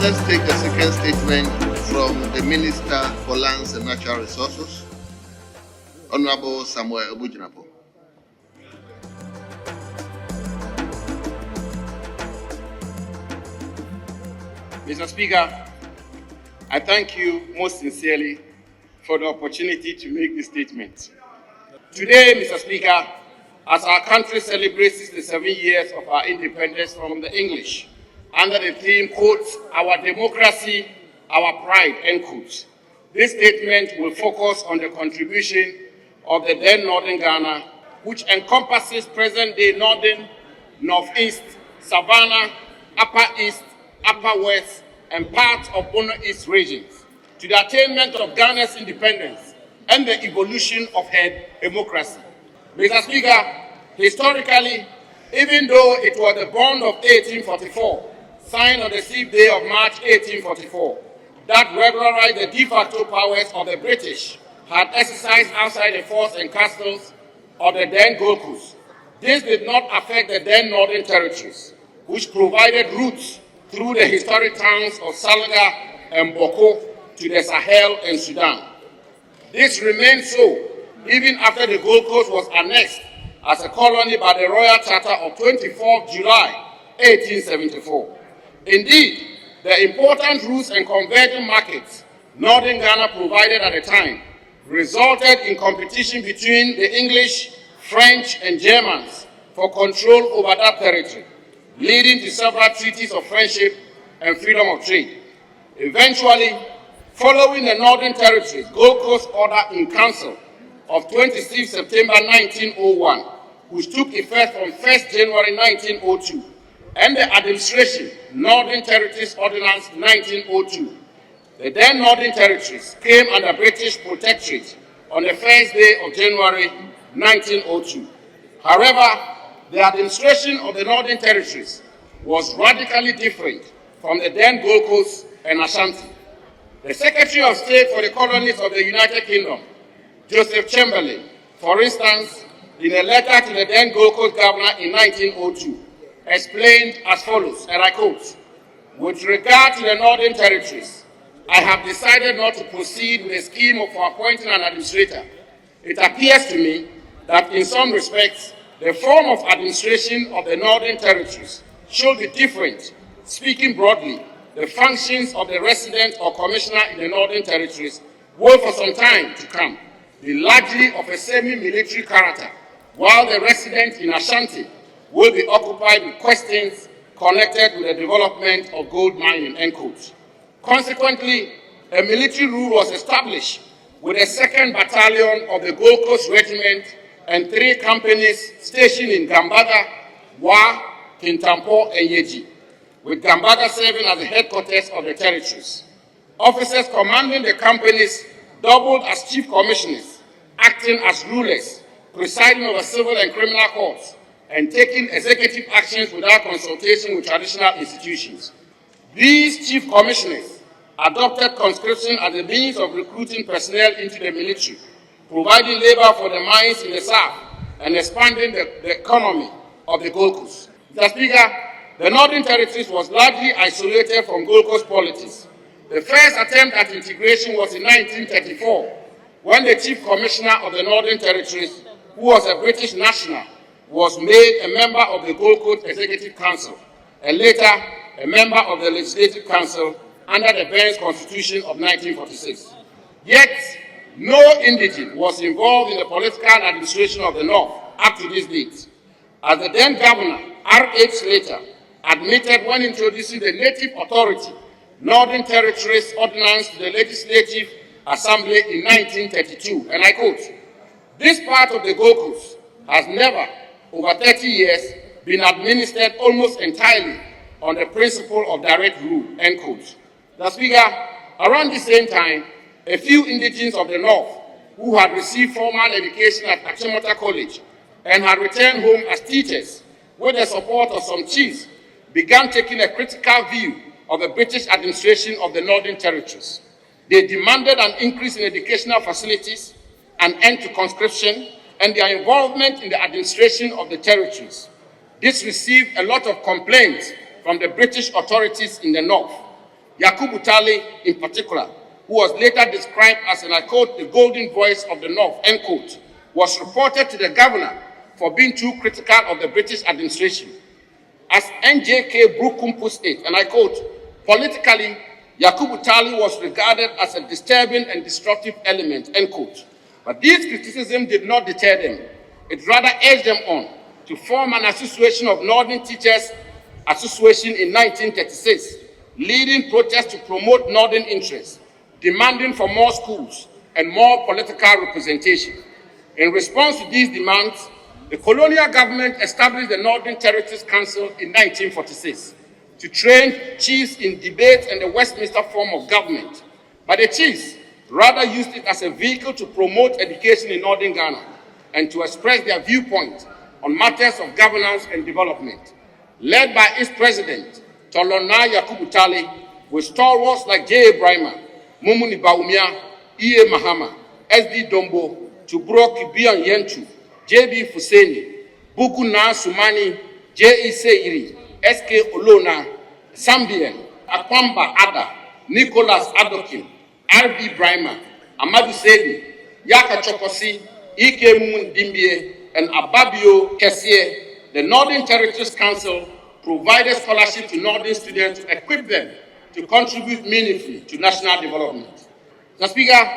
Let's take the second statement from the Minister for Lands and Natural Resources, Honorable Samuel Jinapor. Mr. Speaker, I thank you most sincerely for the opportunity to make this statement. Today, Mr. Speaker, as our country celebrates the 7 years of our independence from the English, under the theme, quotes, "Our democracy, our pride," end quotes, this statement will focus on the contribution of the then Northern Ghana, which encompasses present-day Northern, Northeast, Savannah, Upper East, Upper West, and parts of Bono East regions, to the attainment of Ghana's independence and the evolution of her democracy. Mr. Speaker, historically, even though it was the bond of 1844, signed on the 6th day of March 1844, that regularized the de facto powers of the British, had exercised outside the forts and castles of the then Gold Coast. This did not affect the then Northern Territories, which provided routes through the historic towns of Salaga and Boko to the Sahel and Sudan. This remained so even after the Gold Coast was annexed as a colony by the Royal Charter of 24 July 1874. Indeed, the important routes and converging markets Northern Ghana provided at the time resulted in competition between the English, French, and Germans for control over that territory, leading to several treaties of friendship and freedom of trade. Eventually, following the Northern Territories Gold Coast Order in Council of 26 September 1901, which took effect from 1st January 1902, and the Administration Northern Territories Ordinance 1902, the then Northern Territories came under British protectorate on the 1st day of January 1902. However, the administration of the Northern Territories was radically different from the then Gold Coast and Ashanti. The Secretary of State for the Colonies of the United Kingdom, Joseph Chamberlain, for instance, in a letter to the then Gold Coast Governor in 1902, explained as follows, and I quote, "With regard to the Northern Territories, I have decided not to proceed with a scheme for appointing an administrator. It appears to me that in some respects, the form of administration of the Northern Territories should be different. Speaking broadly, the functions of the resident or commissioner in the Northern Territories will for some time to come be largely of a semi-military character, while the resident in Ashanti will be occupied with questions connected with the development of gold mining," end quote. Consequently, a military rule was established with a 2nd Battalion of the Gold Coast Regiment and 3 companies stationed in Gambaga, Wa, Jinapor, and Yeji, with Gambaga serving as the headquarters of the territories. Officers commanding the companies doubled as chief commissioners, acting as rulers, presiding over civil and criminal courts, and taking executive actions without consultation with traditional institutions. These chief commissioners adopted conscription as a means of recruiting personnel into the military, providing labor for the mines in the south, and expanding the economy of the Gold Coast. Mr. Speaker, the Northern Territories was largely isolated from Gold Coast politics. The first attempt at integration was in 1934, when the Chief Commissioner of the Northern Territories, who was a British national, was made a member of the Gold Coast Executive Council, and later a member of the Legislative Council under the Burns Constitution of 1946. Yet, no indigene was involved in the political administration of the North up to this date. As the then Governor, R.H. Slater, admitted when introducing the Native Authority Northern Territories Ordinance to the Legislative Assembly in 1932, and I quote, "This part of the Gold Coast has never, over 30 years, been administered almost entirely on the principle of direct rule," end quote. The Speaker, around the same time, a few indigenes of the North who had received formal education at Achimota College and had returned home as teachers with the support of some chiefs began taking a critical view of the British administration of the Northern Territories. They demanded an increase in educational facilities, an end to conscription, and their involvement in the administration of the territories. This received a lot of complaints from the British authorities in the North. Yakubu Tale in particular, who was later described as, and I quote, the golden voice of the North, end quote, was reported to the governor for being too critical of the British administration. As NJK Brukum puts it, and I quote, politically, Yakubu Tale was regarded as a disturbing and destructive element, end quote. But these criticisms did not deter them. It rather urged them on to form an association of Northern Teachers Association in 1936, leading protests to promote Northern interests, demanding for more schools and more political representation. In response to these demands, the colonial government established the Northern Territories Council in 1946 to train chiefs in debate and the Westminster form of government. But the chiefs rather used it as a vehicle to promote education in Northern Ghana and to express their viewpoint on matters of governance and development. Led by its president, Tolona Yakubu Tale, with stalwarts like J.A. Brima, Mumuni Baumia, E.A. Mahama, S.D. Dombo, Tubro Kibian Yentu, J.B. Fuseni, Buku Na Sumani, J.E. Seiri, S.K. Olona, Sambien, Akwamba Ada, Nicholas Adokin, R.B. Brima, Amadou Sedi, Yaka Chokosi, Ike Mun Dimbie, and Ababio Kessie. The Northern Territories Council provided scholarship to Northern students to equip them to contribute meaningfully to national development. Mr. Speaker,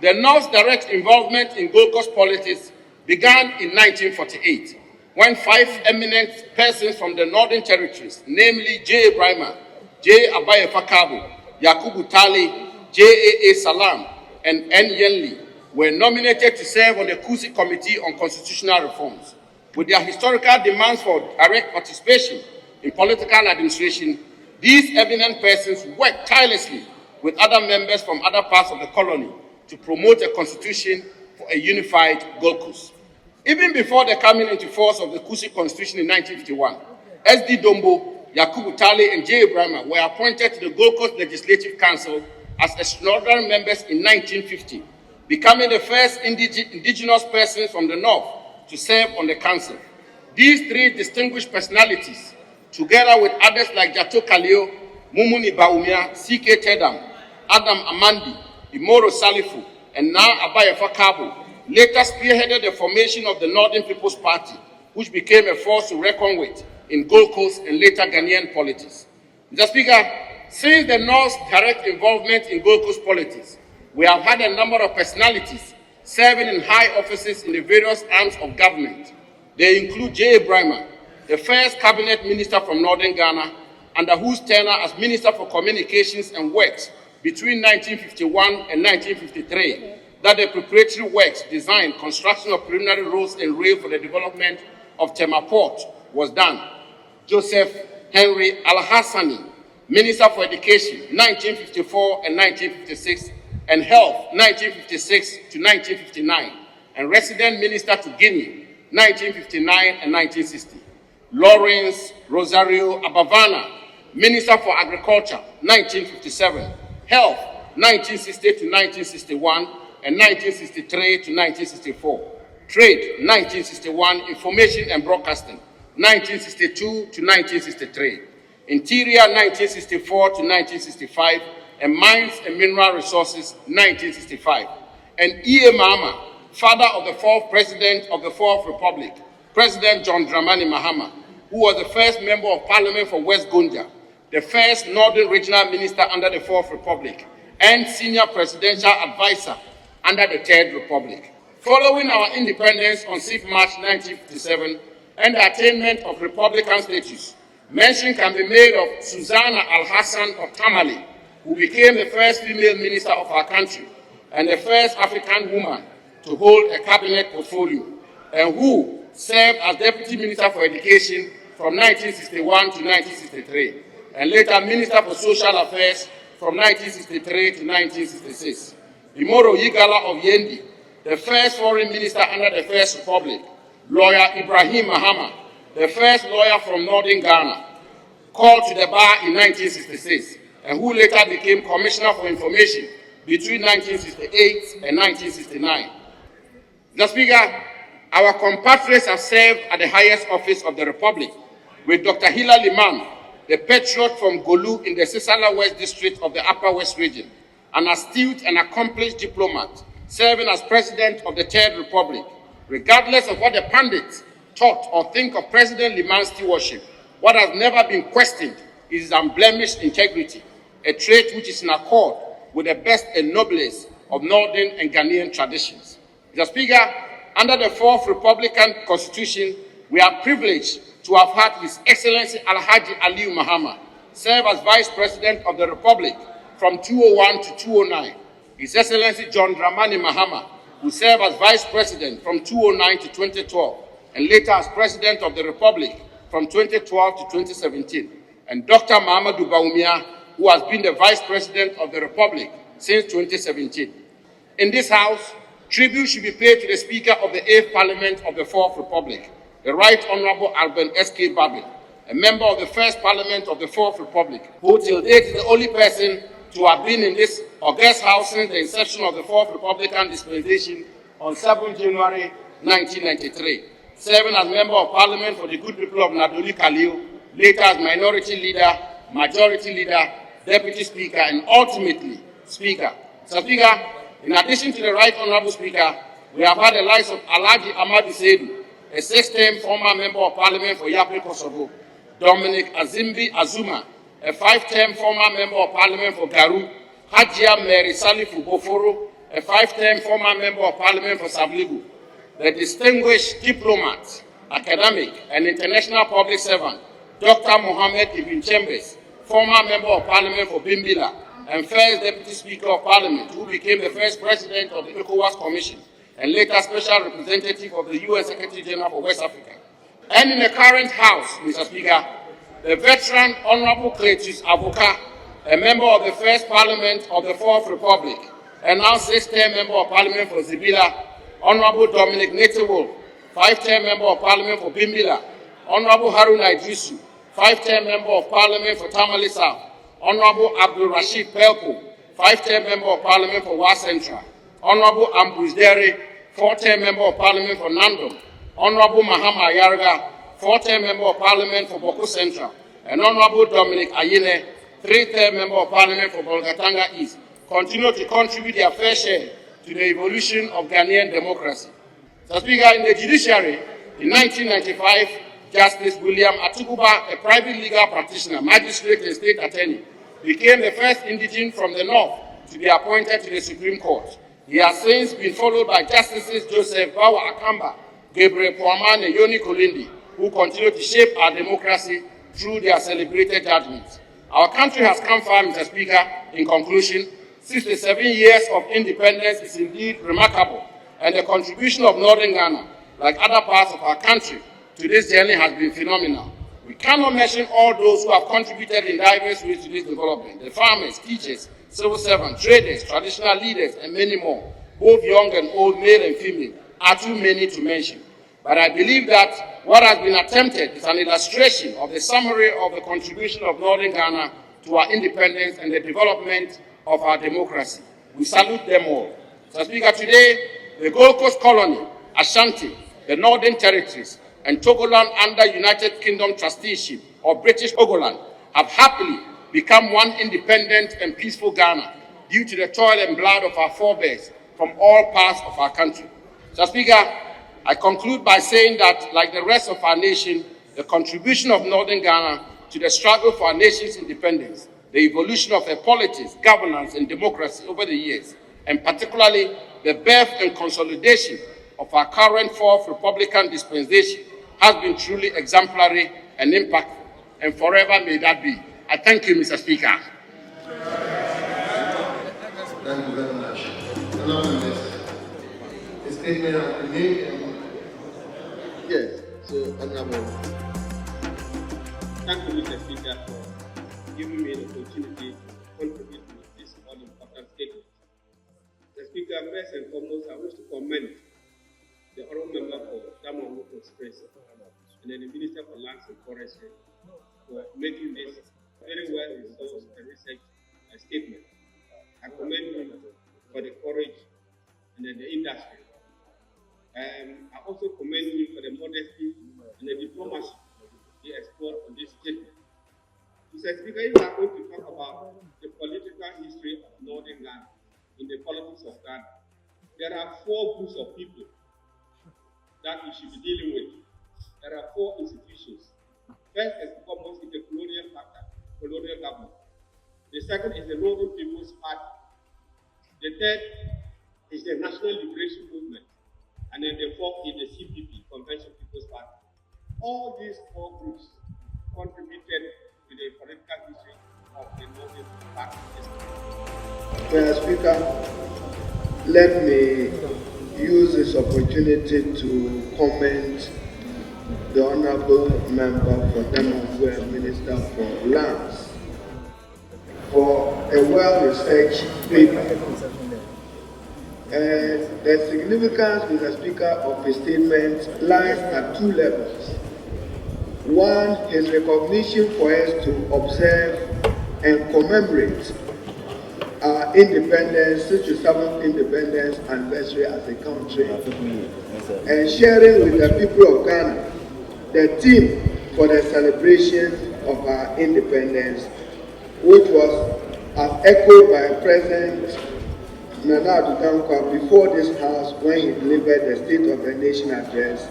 the North's direct involvement in Gold Coast politics began in 1948, when 5 eminent persons from the Northern Territories, namely J. Brima, J. Abaye Fakabo, Yakubu Tale, J.A.A. Salam, and N. Yenli, were nominated to serve on the Kusi Committee on Constitutional Reforms. With their historical demands for direct participation in political administration, these eminent persons worked tirelessly with other members from other parts of the colony to promote a constitution for a unified Gold Coast. Even before the coming into force of the Kusi Constitution in 1951, S.D. Dombo, Yakubu Tale, and J. Brima were appointed to the Gold Coast Legislative Council as extraordinary members in 1950, becoming the first indigenous persons from the North to serve on the council. These 3 distinguished personalities, together with others like Jato Kaleo, Mumuni Baumia, C.K. Tedam, Adam Amandi, Imoro Salifu, and now Abaye Fakabo, later spearheaded the formation of the Northern People's Party, which became a force to reckon with in Gold Coast and later Ghanaian politics. Mr. Speaker, since the North's direct involvement in Gold Coast politics, we have had a number of personalities serving in high offices in the various arms of government. They include J. Brima, the first cabinet minister from Northern Ghana, under whose tenure as Minister for Communications and Works between 1951 and 1953, that the preparatory works, design, construction of preliminary roads and rail for the development of Tema Port was done. Joseph Henry Al-Hassani, Minister for Education, 1954 and 1956, and Health, 1956 to 1959, and Resident Minister to Guinea, 1959 and 1960. Lawrence Rosario Abavana, Minister for Agriculture, 1957, Health, 1960 to 1961, and 1963 to 1964. Trade, 1961, Information and Broadcasting, 1962 to 1963. Interior, 1964 to 1965, and Mines and Mineral Resources, 1965. And E.A. Mahama, father of the 4th President of the 4th Republic, President John Dramani Mahama, who was the first Member of Parliament for West Gonja, the first Northern Regional Minister under the 4th Republic, and Senior Presidential Advisor under the 3rd Republic. Following our independence on 6 March 1957 and the attainment of Republican status, mention can be made of Susanna Al-Hassan of Tamale, who became the first female minister of our country and the first African woman to hold a cabinet portfolio, and who served as Deputy Minister for Education from 1961 to 1963, and later Minister for Social Affairs from 1963 to 1966. Imoro Yigala of Yendi, the first foreign minister under the First Republic. Lawyer Ibrahim Mahama, the first lawyer from Northern Ghana, called to the bar in 1966, and who later became Commissioner for Information between 1968 and 1969. Mr. Speaker, our compatriots have served at the highest office of the Republic, with Dr. Hilal Imam, the patriot from Golu in the Sisala West District of the Upper West Region, an astute and accomplished diplomat, serving as President of the Third Republic. Regardless of what the pundits thought or think of President Liman's stewardship, what has never been questioned is his unblemished integrity, a trait which is in accord with the best and noblest of Northern and Ghanaian traditions. Mr. Speaker, under the Fourth Republican Constitution, we are privileged to have had His Excellency Alhaji Aliyu Mahama serve as Vice President of the Republic from 2001 to 2009. His Excellency John Dramani Mahama, who served as Vice President from 2009 to 2012, and later as President of the Republic from 2012 to 2017, and Dr. Mahamadou Bawumia, who has been the Vice President of the Republic since 2017. In this House, tribute should be paid to the Speaker of the 8th Parliament of the Fourth Republic, the Right Honourable Alban S.K. Babin, a member of the First Parliament of the Fourth Republic, who till date is the only person to have been in this august House since the inception of the Fourth Republican Dispensation on 7 January 1993, serving as Member of Parliament for the good people of Nadoli Kaliu, later as Minority Leader, Majority Leader, Deputy Speaker, and ultimately Speaker. So, Speaker, in addition to the Right Honourable Speaker, we have had the likes of Alhaji Amadu Seidu, a 6-term former Member of Parliament for Yape Kosovo, Dominic Azimbi Azuma, a 5-term former Member of Parliament for Garu, Hajia Mary Salifu Boforo, a 5-term former Member of Parliament for Sabligu, the distinguished diplomat, academic, and international public servant, Dr. Mohammed Ibn Chambers, former Member of Parliament for Bimbila, and first Deputy Speaker of Parliament, who became the first President of the ECOWAS Commission, and later Special Representative of the UN Secretary General for West Africa. And in the current House, Mr. Speaker, the veteran Honorable Cletus Avoka, a member of the First Parliament of the Fourth Republic, and now 6-term Member of Parliament for Zibila, Honorable Dominic Netewol, 5-term Member of Parliament for Bimbila, Honorable Haruna Idrisu, 5-term Member of Parliament for Tamale South, Honorable Abdul Rashid Pelpo, 5-term Member of Parliament for Wa Central, Honorable Ambrose Dere, 4-term Member of Parliament for Nandom, Honorable Mahama Ayarga, 4-term Member of Parliament for Boko Central, and Honorable Dominic Ayine, 3-term Member of Parliament for Bolgatanga East, continue to contribute their fair share to the evolution of Ghanaian democracy. So, Speaker, in the judiciary, in 1995, Justice William Atukuba, a private legal practitioner, magistrate, and state attorney, became the first indigene from the north to be appointed to the Supreme Court. He has since been followed by Justices Joseph Bawa Akamba, Gabriel Puaman, and Yoni Kolindi, who continue to shape our democracy through their celebrated judgments. Our country has come far, Mr. Speaker. In conclusion, 67 years of independence is indeed remarkable, and the contribution of Northern Ghana, like other parts of our country, to this journey has been phenomenal. We cannot mention all those who have contributed in diverse ways to this development: the farmers, teachers, civil servants, traders, traditional leaders, and many more, both young and old, male and female, are too many to mention. But I believe that what has been attempted is an illustration of the summary of the contribution of Northern Ghana to our independence and the development of our democracy. We salute them all. So, Speaker, today, the Gold Coast Colony, Ashanti, the Northern Territories, and Togoland under United Kingdom trusteeship of British Togoland have happily become one independent and peaceful Ghana due to the toil and blood of our forebears from all parts of our country. So, Speaker, I conclude by saying that, like the rest of our nation, the contribution of Northern Ghana to the struggle for our nation's independence, the evolution of her politics, governance, and democracy over the years, and particularly the birth and consolidation of our current Fourth Republican Dispensation, has been truly exemplary and impactful, and forever may that be. I thank you, Mr. Speaker. Thank you very much. A statement of the name. Yes, so Honorable. Thank you, Mr. Speaker, for giving me the opportunity to contribute to this all-important statement. Mr. Speaker, first and foremost, I wish to commend the honorable member for Damongo Constituency and then the Minister for Lands and Forestry for making this very well-resourced and researched statement. I commend you for the courage and then the industry. I also commend you for the modesty and the diplomacy you explored on this statement. Mr. Speaker, if we are going to talk about the political history of Northern Ghana in the politics of Ghana, there are four groups of people that we should be dealing with. There are four institutions. First and foremost is the colonial factor, colonial government. The second is the Northern People's Party. The third is the National Liberation Movement. And then the fourth is the CPP, Convention People's Party. All these four groups contributed to the political history of the Northern Party system. Mr. Speaker, let me use this opportunity to comment the Honorable Member for Damongo and Minister for Lands for a well-researched paper. The significance, Mr. Speaker, of his statement lies at two levels. One, his recognition for us to observe and commemorate our independence, 67th independence anniversary as a country, and sharing with the people of Ghana the theme for the celebration of our independence, which was as echoed by President Nana Addo before this House when he delivered the State of the Nation address,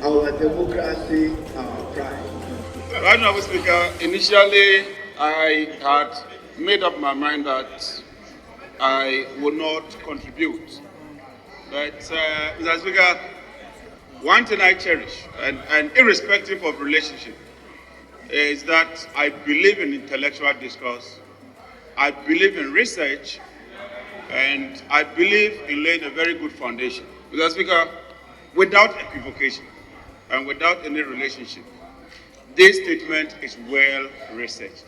our democracy, our pride. Right now, Mr. Speaker, initially I had made up my mind that I would not contribute. But, Mr. Speaker, one thing I cherish, and irrespective of relationship, is that I believe in intellectual discourse, I believe in research, and I believe in laying a very good foundation. Mr. Speaker, without equivocation and without any relationship, this statement is well researched.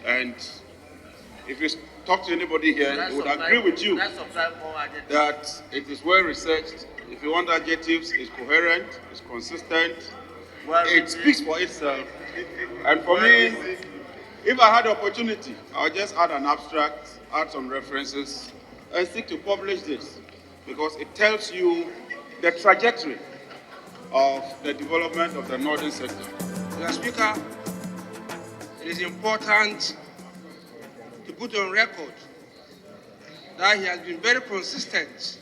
And if you talk to anybody here, they would agree with you that it is well researched. If you want adjectives, it's coherent, it's consistent, it speaks for itself. And for me, if I had the opportunity, I'll just add an abstract, add some references, and seek to publish this, because it tells you the trajectory of the development of the northern sector. Mr. Speaker, it is important to put on record that he has been very consistent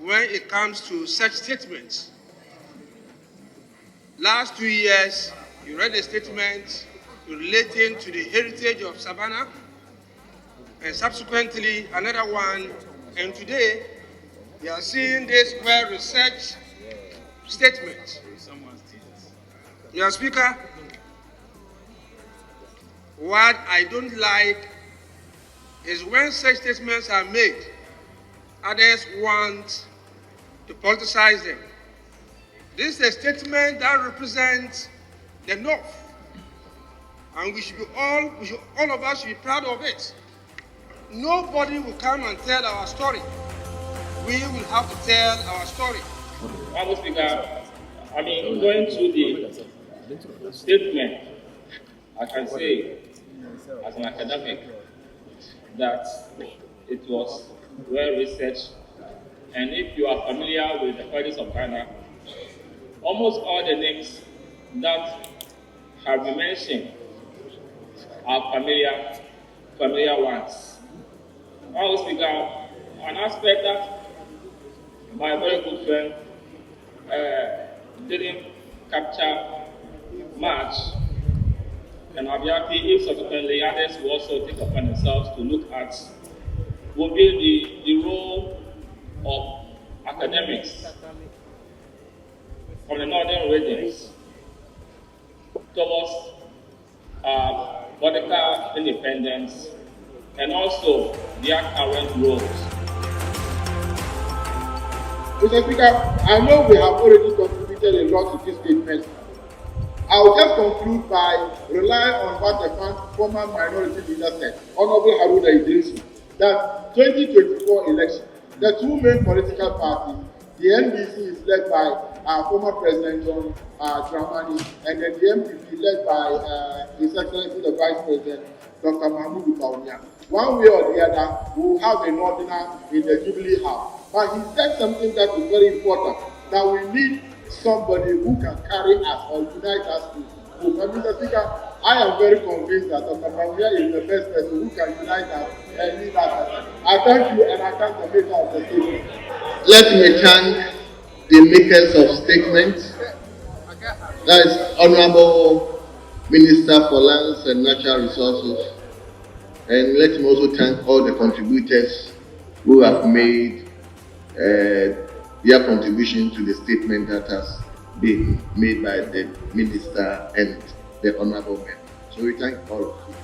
when it comes to such statements. Last 2 years, you read a statement relating to the heritage of Savannah, and subsequently another one, and today we are seeing this well-researched statement. Mr. Speaker, what I don't like is when such statements are made, others want to politicize them. This is a statement that represents the North, and all of us should be proud of it. Nobody will come and tell our story. We will have to tell our story. Mr. Speaker, going through the statement, I can say, as an academic, that it was well researched. And if you are familiar with the politics of Ghana, almost all the names that have been mentioned are familiar ones. Mr. Speaker, an aspect that my very good friend didn't capture much, and I'll be happy if subsequently others will also take upon themselves to look at, will be the role of academics from the northern regions towards political independence and also their current roles. Mr. Speaker, I know we have already contributed a lot to this statement. I will just conclude by relying on what the former minority leader said, Honorable Haruna Idrisu, that 2024 election, the two main political parties, the NDC is led by our former President John Dramani, and then the MPP led by His Excellency the Vice President Dr. Mahmoud Bawumia. One way or the other, we will have a northerner in the Jubilee House. But he said something that is very important, that we need somebody who can carry us or unite us to move. And Mr. Speaker, I am very convinced that Dr. Bawumia is the best person who can unite us and lead us. I thank you and I thank the maker of the statement. Let me thank the makers of statements. That is Honorable Minister for Lands and Natural Resources. And let me also thank all the contributors who have made their contribution to the statement that has been made by the Minister and the Honorable Member. So we thank all of you.